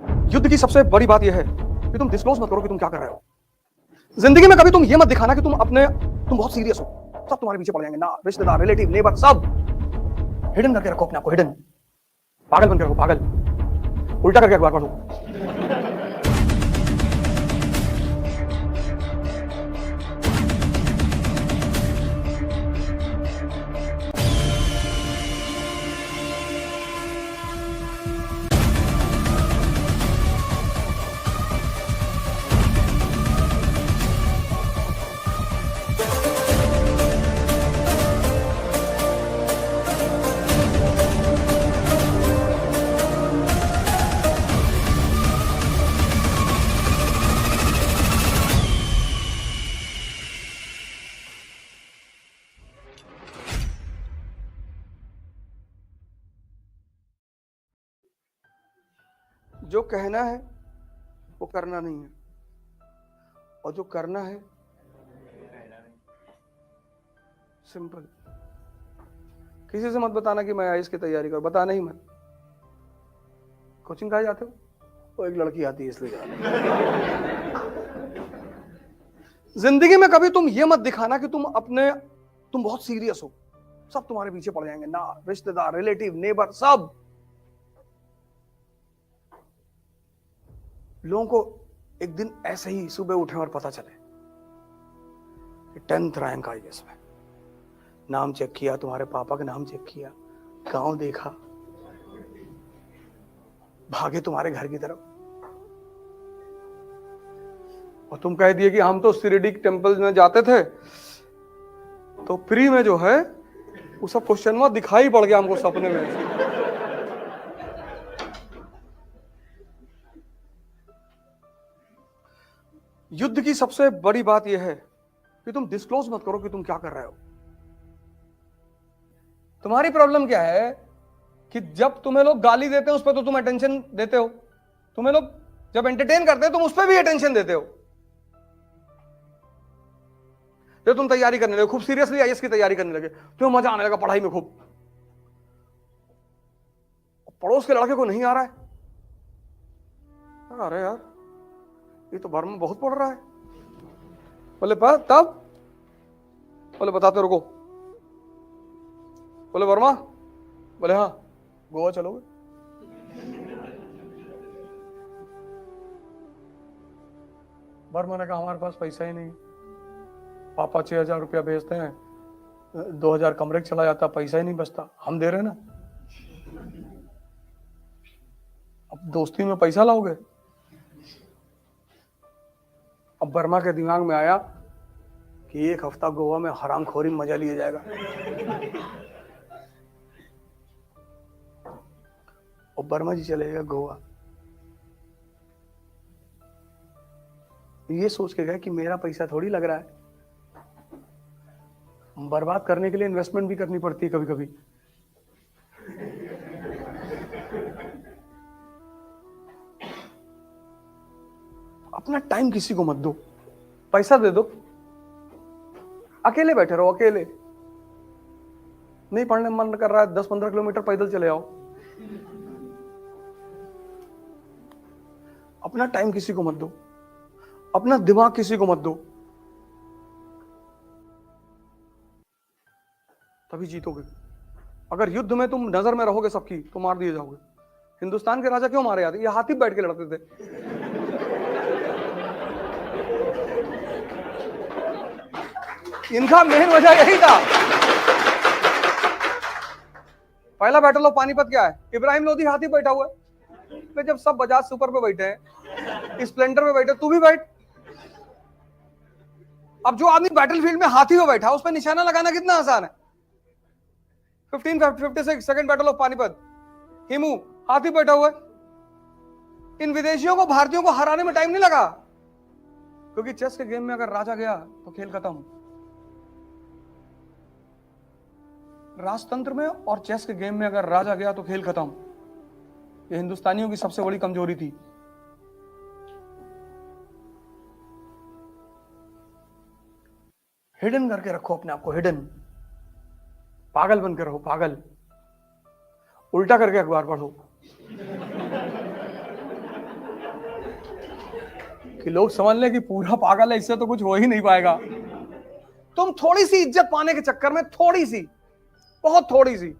युद्ध की सबसे बड़ी बात यह है कि तुम डिस्क्लोज मत करो कि तुम क्या कर रहे हो। जिंदगी में कभी तुम ये मत दिखाना कि तुम बहुत सीरियस हो। सब तुम्हारे पीछे पड़ जाएंगे, ना रिश्तेदार, रिलेटिव, नेबर, सब हिडन करके रखो अपने आप को, हिडन। पागल बन के रखो, पागल। उल्टा करके अखबार पढ़ो। जो कहना है वो करना नहीं है, और जो करना है सिंपल। किसी से मत बताना कि मैं आईएएस की तैयारी कर, बताना ही मत। कोचिंग कहाँ जाते हो? वो एक लड़की आती है इसलिए जा रहे हो। जिंदगी में कभी तुम ये मत दिखाना कि तुम बहुत सीरियस हो। सब तुम्हारे पीछे पड़ जाएंगे, ना रिश्तेदार, रिलेटिव, नेबर, सब। लोगों को एक दिन ऐसे ही सुबह उठे और पता चले 10th रैंक आई इसमें, नाम चेक किया, तुम्हारे पापा का नाम चेक किया, गांव देखा, भागे तुम्हारे घर की तरफ, और तुम कह दिए कि हम तो शिरडी टेम्पल में जाते थे तो फ्री में जो है वो सब क्वेश्चन में दिखाई पड़ गया हमको सपने में। युद्ध की सबसे बड़ी बात यह है कि तुम डिस्क्लोज मत करो कि तुम क्या कर रहे हो। तुम्हारी प्रॉब्लम क्या है कि जब तुम्हें लोग गाली देते हैं उस पर तो तुम अटेंशन देते हो, तुम्हें लोग जब एंटरटेन करते हैं तुम उस पर भी अटेंशन देते हो। जब तुम तैयारी करने लगे, खूब सीरियसली आईएएस की तैयारी करने लगे, तुम्हें मजा आने लगा पढ़ाई में खूब, पड़ोस के लड़के को नहीं आ रहा है, अरे यार ये तो भर में बहुत पढ़ रहा है। बोले तब, बोले बताते रुको, बोले वर्मा, बोले हाँ गोवा चलोगे? वर्मा ने कहा हमारे पास पैसा ही नहीं, पापा 6,000 रुपया भेजते हैं, 2,000 कमरे का चला जाता, पैसा ही नहीं बचता, हम दे रहे ना, अब दोस्ती में पैसा लाओगे? अब वर्मा के दिमाग में आया कि एक हफ्ता गोवा में हरामखोरी में मजा लिया जाएगा, और वर्मा जी चले गए गोवा। ये सोच के गए कि मेरा पैसा थोड़ी लग रहा है, बर्बाद करने के लिए इन्वेस्टमेंट भी करनी पड़ती है कभी कभी। अपना टाइम किसी को मत दो, पैसा दे दो, अकेले बैठे रहो, अकेले। नहीं पढ़ने मन कर रहा है 10-15 किलोमीटर पैदल चले आओ। अपना टाइम किसी को मत दो, अपना दिमाग किसी को मत दो, तभी जीतोगे। अगर युद्ध में तुम नजर में रहोगे सबकी तो मार दिए जाओगे। हिंदुस्तान के राजा क्यों मारे जाते? ये हाथी बैठ के लड़ते थे। इनका मेन वजह यही था। पहला बैटल ऑफ पानीपत क्या है? इब्राहिम लोधी हाथी बैठा हुआ है। जब सब बजाज सुपर पे बैठे हैं, स्प्लेंडर पे बैठे, तू भी बैठ। अब जो आदमी बैटलफील्ड में हाथी पे बैठा, उस पर निशाना लगाना कितना आसान है। 1556 second battle of Panipat, Hemu हाथी बैठा हुआ है। इन विदेशियों को भारतीयों को हराने में टाइम नहीं लगा, क्योंकि चेस के गेम में अगर राजा गया तो खेल खत्म। राजतंत्र में और चेस के गेम में अगर राजा गया तो खेल खत्म। ये हिंदुस्तानियों की सबसे बड़ी कमजोरी थी। हिडन करके रखो अपने आप को, हिडन। पागल बनकर रहो, पागल। उल्टा करके अखबार पढ़ो। कि लोग समझ लें कि पूरा पागल है, इससे तो कुछ हो ही नहीं पाएगा। तुम थोड़ी सी इज्जत पाने के चक्कर में, थोड़ी सी, बहुत थोड़ी सी,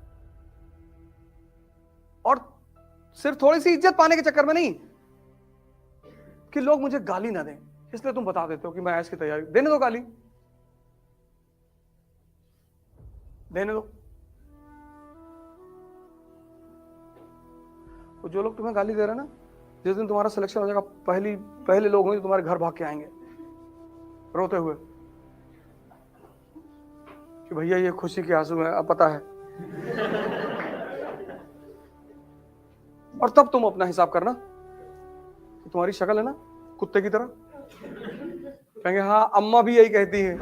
और सिर्फ थोड़ी सी इज्जत पाने के चक्कर में नहीं कि लोग मुझे गाली ना दें, इसलिए तुम बता देते हो कि मैं ऐश की तैयारी। देने दो गाली, देने दो। तो जो लोग तुम्हें गाली दे रहे हैं ना, जिस दिन तुम्हारा सिलेक्शन हो जाएगा, पहले लोग होंगे जो तुम्हारे घर भाग के आएंगे रोते हुए कि भैया ये खुशी के आंसू है, अब पता है। और तब तुम अपना हिसाब करना कि तुम्हारी शक्ल है ना कुत्ते की तरह, कहेंगे हाँ अम्मा भी यही कहती है।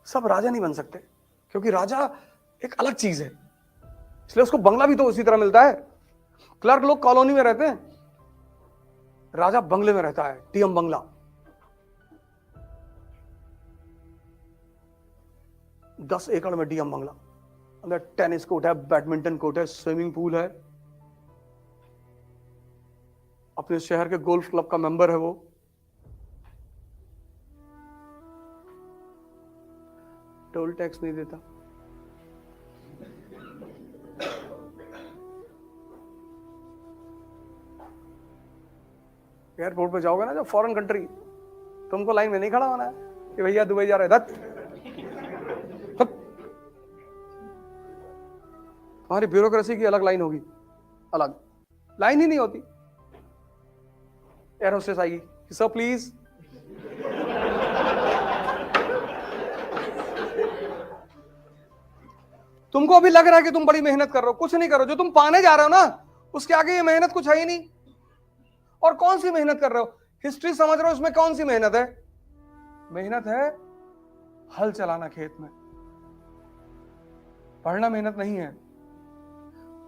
सब राजा नहीं बन सकते, क्योंकि राजा एक अलग चीज है, इसलिए उसको बंगला भी तो उसी तरह मिलता है। क्लर्क लोग कॉलोनी में रहते हैं, राजा बंगले में रहता है, टीएम बंगला। 10 एकड़ में डीएम बंगला, अंदर टेनिस कोर्ट है, बैडमिंटन कोर्ट है, स्विमिंग पूल है, अपने शहर के गोल्फ क्लब का मेंबर है वो। टोल टैक्स नहीं देता। एयरपोर्ट पे जाओगे ना जब फॉरेन कंट्री, तुमको लाइन में नहीं खड़ा होना है कि भैया दुबई जा रहे दत्त। तुम्हारी ब्यूरोक्रेसी की अलग लाइन होगी, अलग लाइन ही नहीं होती। एयर होस्टेस आएगी, सर प्लीज। तुमको अभी लग रहा है कि तुम बड़ी मेहनत कर रहे हो, कुछ नहीं करो। जो तुम पाने जा रहे हो ना, उसके आगे ये मेहनत कुछ है ही नहीं। और कौन सी मेहनत कर रहे हो? हिस्ट्री समझ रहे हो, इसमें कौन सी मेहनत है? मेहनत है हल चलाना खेत में। पढ़ना मेहनत नहीं है,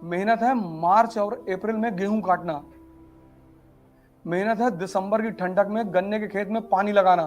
मेहनत है मार्च और अप्रैल में गेहूं काटना, मेहनत है दिसंबर की ठंडक में गन्ने के खेत में पानी लगाना।